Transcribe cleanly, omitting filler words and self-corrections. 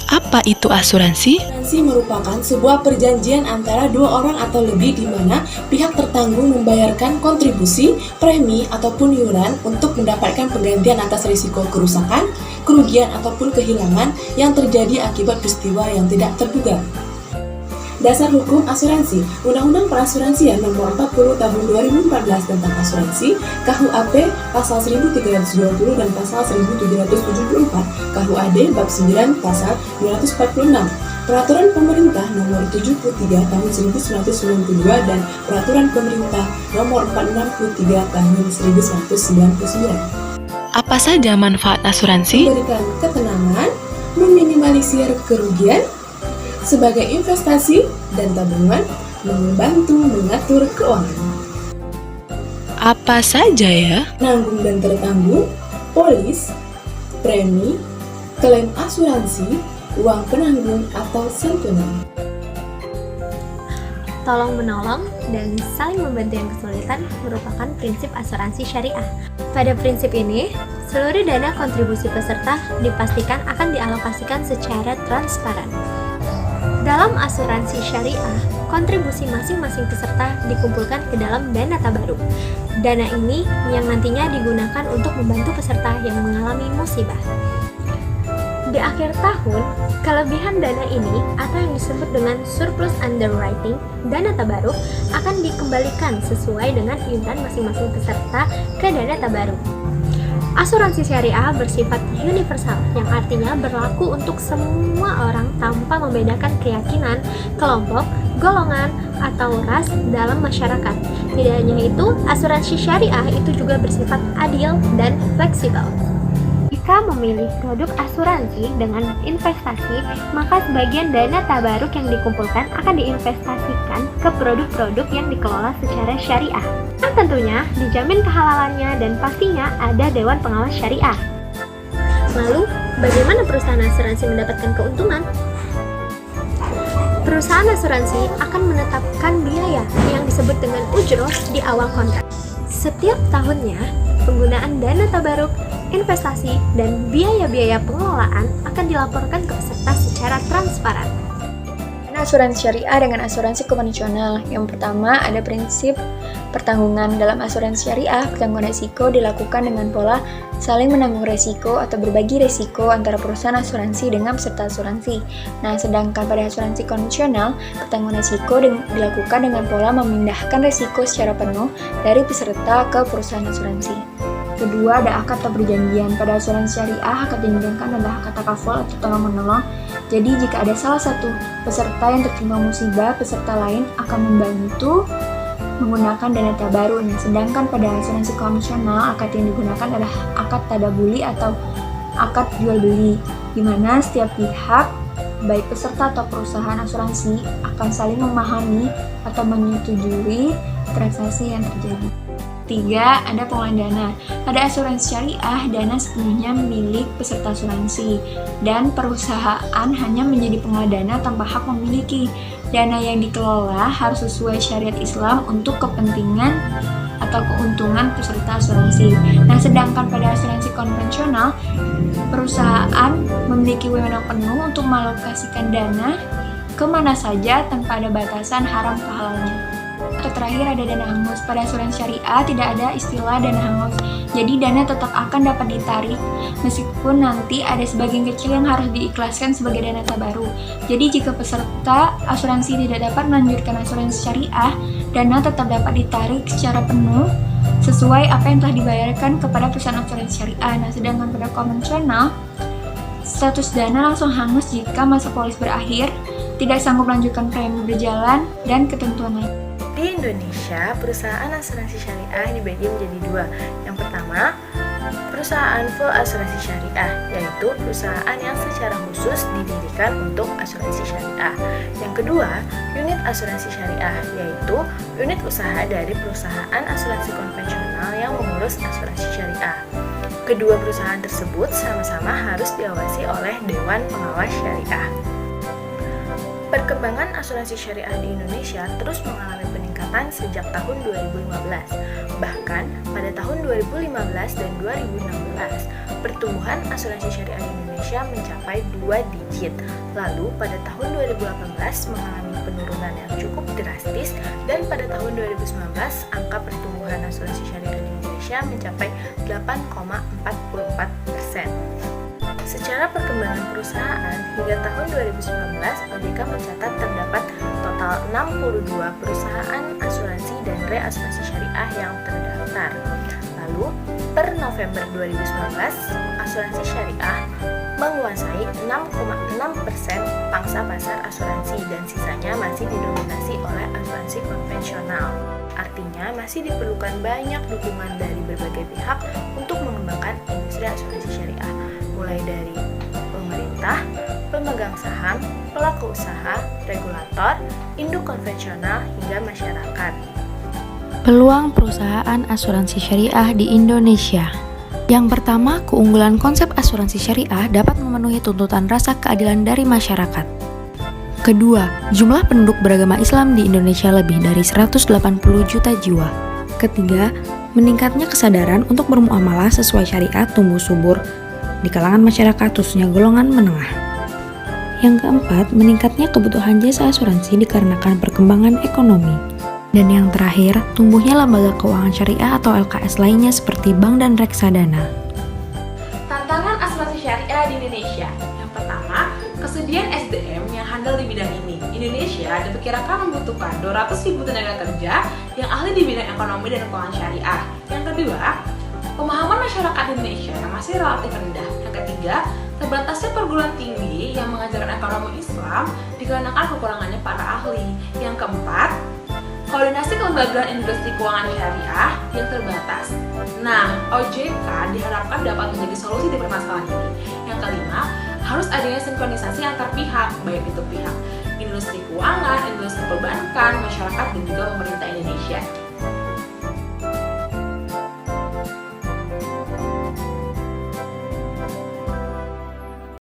Apa itu asuransi? Asuransi merupakan sebuah perjanjian antara dua orang atau lebih di mana pihak tertanggung membayarkan kontribusi, premi, ataupun iuran untuk mendapatkan penggantian atas risiko kerusakan, kerugian, ataupun kehilangan yang terjadi akibat peristiwa yang tidak terduga. Dasar hukum asuransi, Undang-Undang Perasuransian Nomor 40 Tahun 2014 tentang asuransi, KUHP Pasal 1320 dan Pasal 1774, KUHD Bab 9 Pasal 246, Peraturan Pemerintah Nomor 73 Tahun 1992 dan Peraturan Pemerintah Nomor 463 Tahun 1999. Apa saja manfaat asuransi? Memberikan ketenangan, meminimalisir kerugian, sebagai investasi dan tabungan, membantu mengatur keuangan. Apa saja ya? Nanggung dan tertanggung, polis, premi, klaim asuransi, uang penanggung atau santunan. Tolong menolong dan saling membantu yang kesulitan merupakan prinsip asuransi syariah. Pada prinsip ini, seluruh dana kontribusi peserta dipastikan akan dialokasikan secara transparan. Dalam asuransi syariah, kontribusi masing-masing peserta dikumpulkan ke dalam dana tabaruk. Dana ini yang nantinya digunakan untuk membantu peserta yang mengalami musibah. Di akhir tahun, kelebihan dana ini atau yang disebut dengan surplus underwriting, dana tabaruk akan dikembalikan sesuai dengan iuran masing-masing peserta ke dana tabaruk. Asuransi syariah bersifat universal, yang artinya berlaku untuk semua orang tanpa membedakan keyakinan, kelompok, golongan, atau ras dalam masyarakat. Tidak hanya itu, asuransi syariah itu juga bersifat adil dan fleksibel. Jika memilih produk asuransi dengan investasi, maka sebagian dana tabaruk yang dikumpulkan akan diinvestasikan ke produk-produk yang dikelola secara syariah. Dan tentunya dijamin kehalalannya dan pastinya ada Dewan Pengawas Syariah. Lalu, bagaimana perusahaan asuransi mendapatkan keuntungan? Perusahaan asuransi akan menetapkan biaya yang disebut dengan ujroh di awal kontrak. Setiap tahunnya, penggunaan dana tabaruk, investasi, dan biaya-biaya pengelolaan akan dilaporkan ke peserta secara transparan. Asuransi syariah dengan asuransi konvensional. Yang pertama, ada prinsip pertanggungan. Dalam asuransi syariah, pertanggungan risiko dilakukan dengan pola saling menanggung risiko atau berbagi risiko antara perusahaan asuransi dengan peserta asuransi. Nah, sedangkan pada asuransi konvensional, pertanggungan risiko dilakukan dengan pola memindahkan risiko secara penuh dari peserta ke perusahaan asuransi. Kedua, ada akad atau perjanjian. Pada asuransi syariah, akad yang digunakan adalah akad takaful atau tolong-menolong. Jadi, jika ada salah satu peserta yang tertimpa musibah, peserta lain akan membantu menggunakan dana tabaruk. Sedangkan pada asuransi konvensional, akad yang digunakan adalah akad tadabuli atau akad jual beli, di mana setiap pihak, baik peserta atau perusahaan asuransi, akan saling memahami atau menyetujui transaksi yang terjadi. Tiga, ada pengelolaan dana. Pada asuransi syariah, dana sepenuhnya milik peserta asuransi, dan perusahaan hanya menjadi pengelola dana tanpa hak memiliki. Dana yang dikelola harus sesuai syariat Islam untuk kepentingan atau keuntungan peserta asuransi. Nah, sedangkan pada asuransi konvensional, perusahaan memiliki wewenang penuh untuk mengalokasikan dana kemana saja tanpa ada batasan haram ke halalnya. Atau terakhir ada dana hangus. Pada asuransi syariah tidak ada istilah dana hangus. Jadi dana tetap akan dapat ditarik meskipun nanti ada sebagian kecil yang harus diikhlaskan sebagai dana tabaruk. Jadi jika peserta asuransi tidak dapat melanjutkan asuransi syariah, dana tetap dapat ditarik secara penuh sesuai apa yang telah dibayarkan kepada perusahaan asuransi syariah. Nah, sedangkan pada konvensional, status dana langsung hangus jika masa polis berakhir, tidak sanggup melanjutkan premi berjalan, dan ketentuan lain. Di Indonesia, perusahaan asuransi syariah dibagi menjadi dua. Yang pertama, perusahaan full asuransi syariah, yaitu perusahaan yang secara khusus didirikan untuk asuransi syariah. Yang kedua, unit asuransi syariah, yaitu unit usaha dari perusahaan asuransi konvensional yang mengurus asuransi syariah. Kedua perusahaan tersebut sama-sama harus diawasi oleh Dewan Pengawas Syariah. Perkembangan asuransi syariah di Indonesia terus mengalami peningkatan sejak tahun 2015. Bahkan pada tahun 2015 dan 2016, pertumbuhan asuransi syariah di Indonesia Indonesia mencapai 2 digit. Lalu pada tahun 2018 mengalami penurunan yang cukup drastis, dan pada tahun 2019 angka pertumbuhan asuransi syariah di Indonesia mencapai 8,44%. Secara perkembangan perusahaan, hingga tahun 2019 OJK mencatat terdapat total 62 perusahaan asuransi dan reasuransi syariah yang terdaftar. Lalu, per November 2019, asuransi syariah menguasai 6,6% pangsa pasar asuransi dan sisanya masih didominasi oleh asuransi konvensional. Artinya masih diperlukan banyak dukungan dari berbagai pihak untuk mengembangkan industri asuransi syariah, mulai dari pemerintah, pemegang saham, pelaku usaha, regulator, induk konvensional, hingga masyarakat. Peluang perusahaan asuransi syariah di Indonesia. Yang pertama, keunggulan konsep asuransi syariah dapat memenuhi tuntutan rasa keadilan dari masyarakat. Kedua, jumlah penduduk beragama Islam di Indonesia lebih dari 180 juta jiwa. Ketiga, meningkatnya kesadaran untuk bermuamalah sesuai syariat tumbuh subur di kalangan masyarakat, khususnya golongan menengah. Yang keempat, meningkatnya kebutuhan jasa asuransi dikarenakan perkembangan ekonomi. Dan yang terakhir, tumbuhnya lembaga keuangan syariah atau LKS lainnya seperti bank dan reksadana. Tantangan asuransi syariah di Indonesia. Yang pertama, kesediaan SDM yang handal di bidang ini. Indonesia diperkirakan membutuhkan 200.000 tenaga kerja yang ahli di bidang ekonomi dan keuangan syariah. Yang kedua, pemahaman masyarakat Indonesia yang masih relatif rendah. Yang ketiga, terbatasnya perguruan tinggi yang mengajarkan ekonomi Islam dikarenakan kekurangannya para ahli. Yang keempat, koordinasi kelembagaan industri keuangan syariah yang terbatas. Nah, OJK diharapkan dapat menjadi solusi di permasalahan ini. Yang kelima, harus adanya sinkronisasi antar pihak, baik itu pihak industri keuangan, industri perbankan, masyarakat, dan juga pemerintah Indonesia.